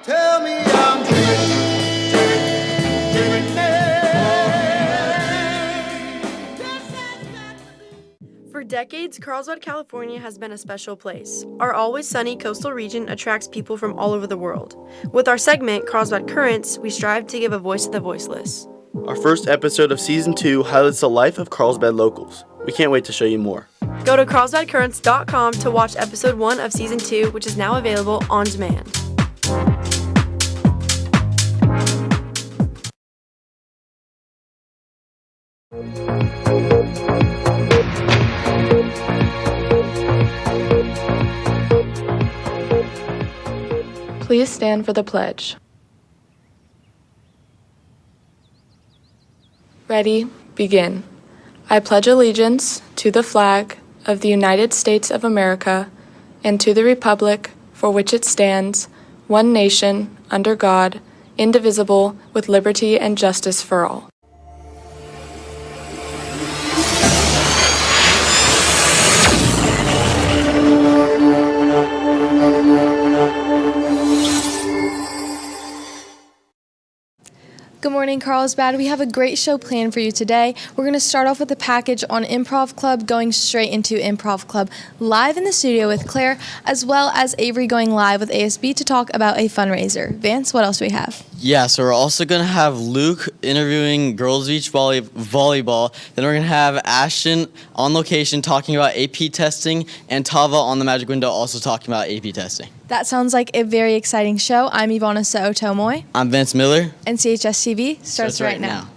Tell me I'm dreaming. For decades, Carlsbad, California has been a special place. Our always sunny coastal region attracts people from all over the world. With our segment, Carlsbad Currents, we strive to give a voice to the voiceless. Our first episode of Season 2 highlights the life of Carlsbad locals. We can't wait to show you more. Go to carlsbadcurrents.com to watch episode 1 of Season 2, which is now available on demand. Please stand for the pledge. Ready, begin. I pledge allegiance to the flag of the United States of America and to the republic for which it stands, one nation, under God, indivisible, with liberty and justice for all. Good morning, Carlsbad. We have a great show planned for you today. We're going to start off with a package on Improv Club, going straight into Improv Club, live in the studio with Claire, as well as Avery going live with ASB to talk about a fundraiser. Vance, what else do we have? Yeah, so we're also going to have Luke interviewing girls beach volleyball. Then we're going to have Ashton on location talking about AP testing, and Tava on the Magic Window also talking about AP testing. That sounds like a very exciting show. I'm Ivana Sotomoy. I'm Vince Miller. And CHSTV starts right now.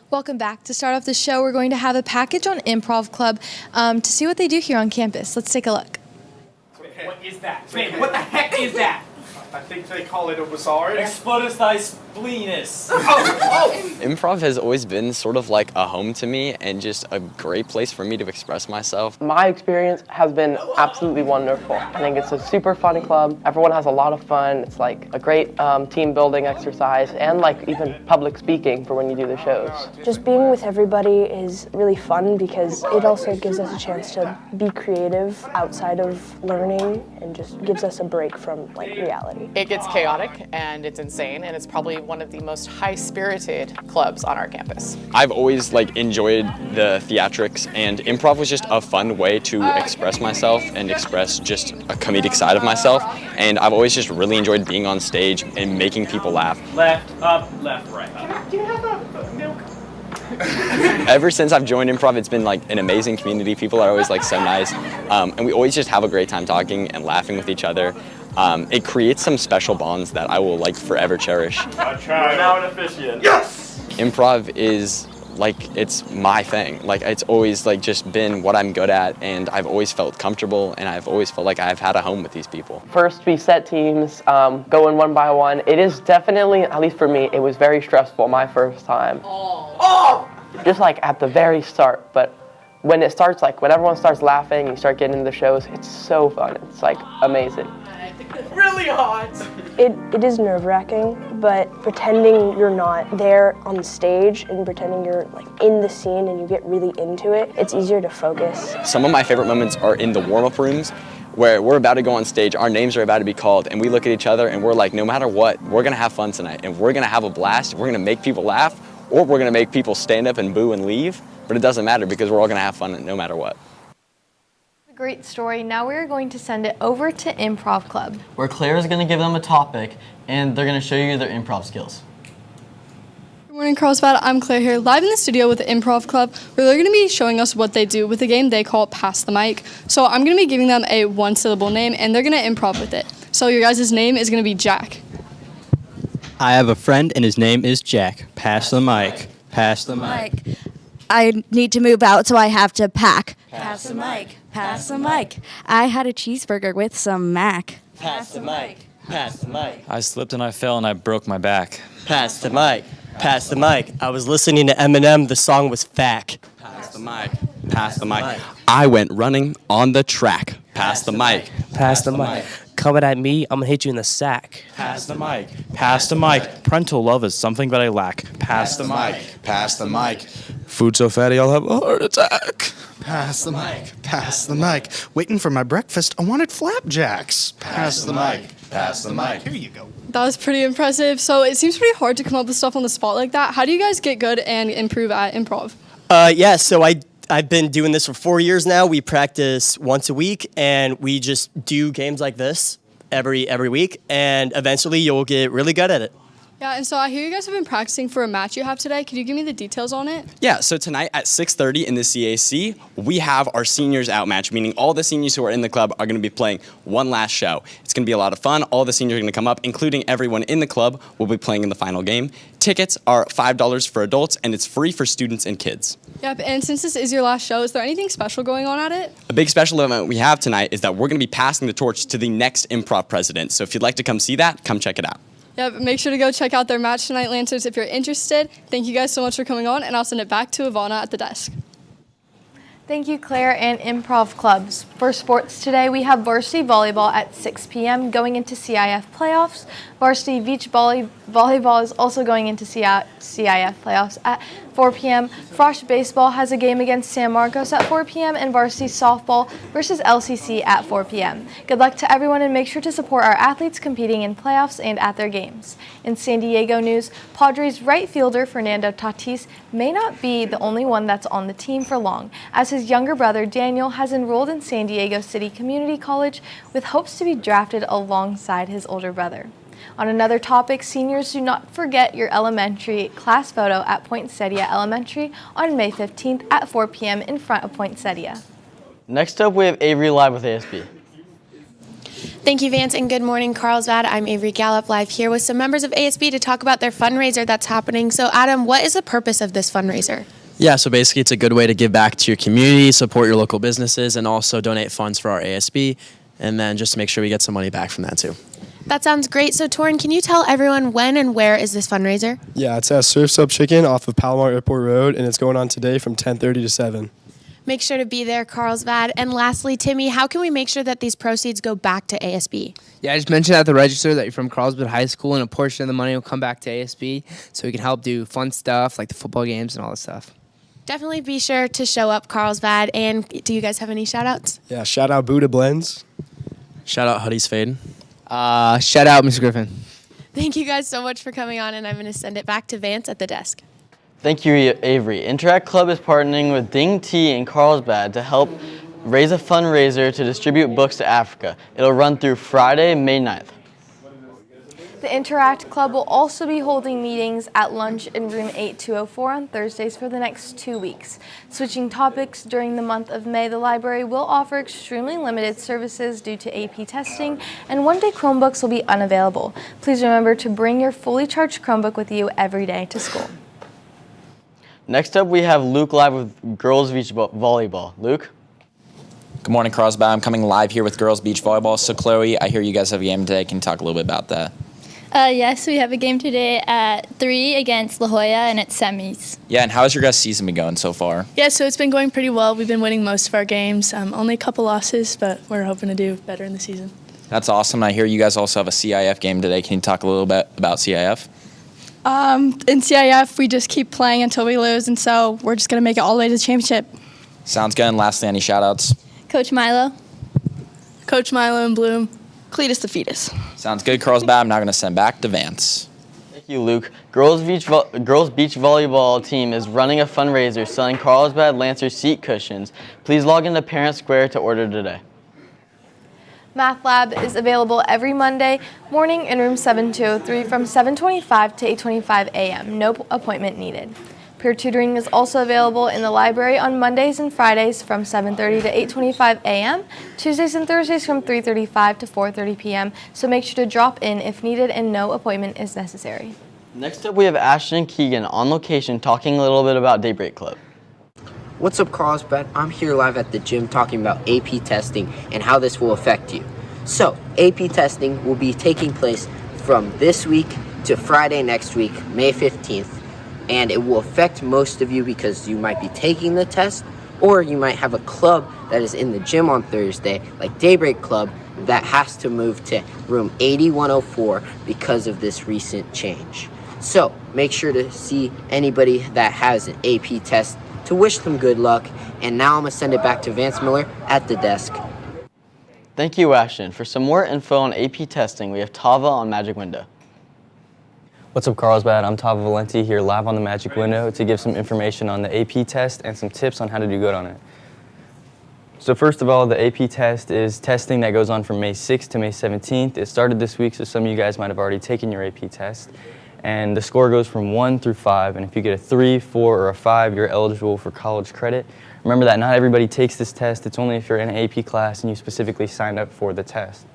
Welcome back. To start off the show, we're going to have a package on Improv Club to see what they do here on campus. Let's take a look. What is that? Wait, what the heck is that? I think they call it a wizard. Explodus thy spleenus. Improv has always been sort of like a home to me and just a great place for me to express myself. My experience has been absolutely wonderful. I think it's a super fun club. Everyone has a lot of fun. It's like a great team building exercise and like even public speaking for when you do the shows. Just being with everybody is really fun because it also gives us a chance to be creative outside of learning and just gives us a break from like reality. It gets chaotic and it's insane, and it's probably one of the most high-spirited clubs on our campus. I've always enjoyed the theatrics, and improv was just a fun way to express myself and express just a comedic side of myself. And I've always just really enjoyed being on stage and making people laugh. Left, up, left, right, up. Do you have a milk? Ever since I've joined improv, it's been an amazing community. People are always so nice, and we always just have a great time talking and laughing with each other. It creates some special bonds that I will forever cherish. I tried. Now an officiant. Yes! Improv is it's my thing. It's always just been what I'm good at, and I've always felt comfortable, and I've always felt like I've had a home with these people. First we set teams, going one by one. It is definitely, at least for me, it was very stressful my first time. Oh! Just at the very start, but when it starts, when everyone starts laughing, you start getting into the shows, it's so fun. It's amazing. Really hot. It is nerve-wracking, but pretending you're not there on the stage and pretending you're in the scene and you get really into it, it's easier to focus. Some of my favorite moments are in the warm-up rooms where we're about to go on stage, our names are about to be called, and we look at each other and we're no matter what, we're gonna have fun tonight and we're gonna have a blast, we're gonna make people laugh, or we're gonna make people stand up and boo and leave, but it doesn't matter because we're all gonna have fun no matter what. Great story. Now we're going to send it over to Improv Club, Where Claire is going to give them a topic, and they're going to show you their improv skills. Good morning, Carlsbad. I'm Claire here, live in the studio with the Improv Club, where they're going to be showing us what they do with a game they call Pass the Mic. So I'm going to be giving them a one-syllable name, and they're going to improv with it. So your guys' name is going to be Jack. I have a friend, and his name is Jack. Pass the mic. Pass the mic. I need to move out, so I have to pack. Pass the mic. Pass the mic. I had a cheeseburger with some mac. Pass the mic. Pass the mic. I slipped and I fell and I broke my back. Pass the mic. Pass the mic. I was listening to Eminem. The song was Fack. Pass the mic. Pass the mic. I went running on the track. Pass the mic. Pass the mic. Coming at me, I'm gonna hit you in the sack. Pass the mic. Pass the mic. Parental love is something that I lack. Pass the mic. Pass the mic. Food so fatty I'll have a heart attack. Pass the mic. Pass the mic. Waiting for my breakfast, I wanted flapjacks. Pass the mic. Pass the mic. Here you go. That was pretty impressive. So it seems pretty hard to come up with stuff on the spot like that. How do you guys get good and improve at improv? So I've been doing this for 4 years now. We practice once a week, and we just do games like this every week, and eventually you'll get really good at it. Yeah, and so I hear you guys have been practicing for a match you have today. Could you give me the details on it? Yeah, so tonight at 6:30 in the CAC, we have our seniors outmatch, meaning all the seniors who are in the club are going to be playing one last show. It's going to be a lot of fun. All the seniors are going to come up, including everyone in the club will be playing in the final game. Tickets are $5 for adults, and it's free for students and kids. Yep, and since this is your last show, is there anything special going on at it? A big special event we have tonight is that we're going to be passing the torch to the next improv president. So if you'd like to come see that, come check it out. Yep, make sure to go check out their match tonight, Lancers, if you're interested. Thank you guys so much for coming on, and I'll send it back to Ivana at the desk. Thank you, Claire, and improv clubs. For sports today, we have varsity volleyball at 6 p.m. going into CIF playoffs. Varsity beach volleyball is also going into CIF playoffs at 4 p.m. Frosh baseball has a game against San Marcos at 4 p.m. and varsity softball versus LCC at 4 p.m. Good luck to everyone, and make sure to support our athletes competing in playoffs and at their games. In San Diego news, Padres right fielder Fernando Tatis may not be the only one that's on the team for long, as his younger brother Daniel has enrolled in San Diego City Community College with hopes to be drafted alongside his older brother. On another topic, seniors, do not forget your elementary class photo at Poinsettia Elementary on May 15th at 4 p.m. in front of Poinsettia. Next up, we have Avery live with ASB. Thank you, Vance, and good morning, Carlsbad. I'm Avery Gallup, live here with some members of ASB to talk about their fundraiser that's happening. So, Adam, what is the purpose of this fundraiser? Yeah, so basically it's a good way to give back to your community, support your local businesses, and also donate funds for our ASB, and then just to make sure we get some money back from that too. That sounds great. So, Torrin, can you tell everyone when and where is this fundraiser? Yeah, it's at Surf's Up Chicken off of Palomar Airport Road, and it's going on today from 10:30 to 7. Make sure to be there, Carlsbad. And lastly, Timmy, how can we make sure that these proceeds go back to ASB? Yeah, I just mentioned at the register that you're from Carlsbad High School, and a portion of the money will come back to ASB so we can help do fun stuff like the football games and all this stuff. Definitely be sure to show up, Carlsbad. And do you guys have any shout-outs? Yeah, shout out Buddha Blends. Shout out Huddy's Fade. Shout out Mr. Griffin. Thank you guys so much for coming on, and I'm going to send it back to Vance at the desk. Thank you, Avery. Interact Club is partnering with Ding Tea in Carlsbad to help raise a fundraiser to distribute books to Africa. It'll run through Friday, May 9th. The Interact Club will also be holding meetings at lunch in room 8204 on Thursdays for the next 2 weeks. Switching topics, during the month of May, the library will offer extremely limited services due to AP testing, and one-day Chromebooks will be unavailable. Please remember to bring your fully charged Chromebook with you every day to school. Next up, we have Luke live with Girls Beach Volleyball. Luke? Good morning, Carlsbad. I'm coming live here with Girls Beach Volleyball. So, Chloe, I hear you guys have a game today. Can you talk a little bit about that? Yes, we have a game today at 3 against La Jolla, and it's semis. Yeah, and how has your guys' season been going so far? Yeah, so it's been going pretty well. We've been winning most of our games. Only a couple losses, but we're hoping to do better in the season. That's awesome. I hear you guys also have a CIF game today. Can you talk a little bit about CIF? In CIF, we just keep playing until we lose, and so we're just going to make it all the way to the championship. Sounds good. And lastly, any shout-outs? Coach Milo. Coach Milo and Bloom. Cletus the fetus. Sounds good, Carlsbad. I'm now going to send back to Vance. Thank you, Luke. Girls Beach Volleyball team is running a fundraiser selling Carlsbad Lancer seat cushions. Please log into Parent Square to order today. Math Lab is available every Monday morning in room 7203 from 7:25 to 8:25 a.m. No appointment needed. Peer tutoring is also available in the library on Mondays and Fridays from 7:30 to 8:25 a.m., Tuesdays and Thursdays from 3:35 to 4:30 p.m., so make sure to drop in if needed and no appointment is necessary. Next up, we have Ashton and Keegan on location talking a little bit about Daybreak Club. What's up, Carlsbad? I'm here live at the gym talking about AP testing and how this will affect you. So, AP testing will be taking place from this week to Friday next week, May 15th. and it will affect most of you because you might be taking the test, or you might have a club that is in the gym on Thursday, like Daybreak Club, that has to move to room 8104 because of this recent change. So make sure to see anybody that has an AP test to wish them good luck. And now I'm going to send it back to Vance Miller at the desk. Thank you, Ashton. For some more info on AP testing, we have Tava on Magic Window. What's up, Carlsbad? I'm Tava Valenti here live on the Magic Window to give some information on the AP test and some tips on how to do good on it. So first of all, the AP test is testing that goes on from May 6th to May 17th. It started this week, so some of you guys might have already taken your AP test. And the score goes from 1 through 5, and if you get a 3, 4, or a 5, you're eligible for college credit. Remember that not everybody takes this test. It's only if you're in an AP class and you specifically signed up for the test.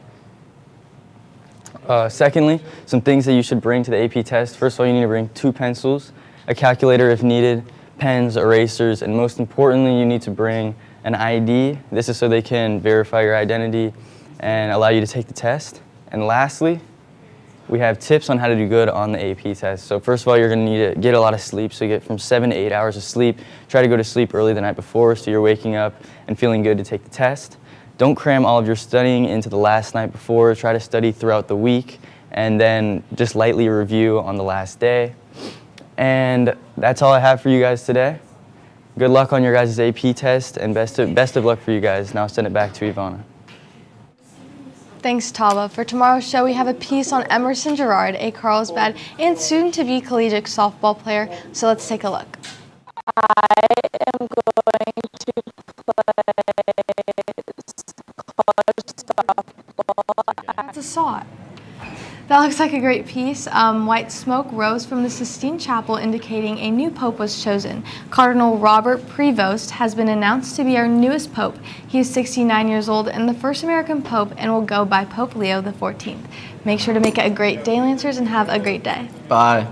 Secondly, some things that you should bring to the AP test. First of all, you need to bring 2 pencils, a calculator if needed, pens, erasers, and most importantly, you need to bring an ID. This is so they can verify your identity and allow you to take the test. And lastly, we have tips on how to do good on the AP test. So first of all, you're going to need to get a lot of sleep. So you get from 7 to 8 hours of sleep. Try to go to sleep early the night before so you're waking up and feeling good to take the test. Don't cram all of your studying into the last night before. Try to study throughout the week and then just lightly review on the last day. And that's all I have for you guys today. Good luck on your guys' AP test and best of luck for you guys. Now I'll send it back to Ivana. Thanks, Tava. For tomorrow's show, we have a piece on Emerson Gerard, a Carlsbad and soon-to-be collegiate softball player. So let's take a look. I am going to play college softball. That's a saw. That looks like a great piece. White smoke rose from the Sistine Chapel indicating a new pope was chosen. Cardinal Robert Prevost has been announced to be our newest pope. He is 69 years old and the first American pope and will go by Pope Leo XIV. Make sure to make it a great day, Lancers, and have a great day. Bye.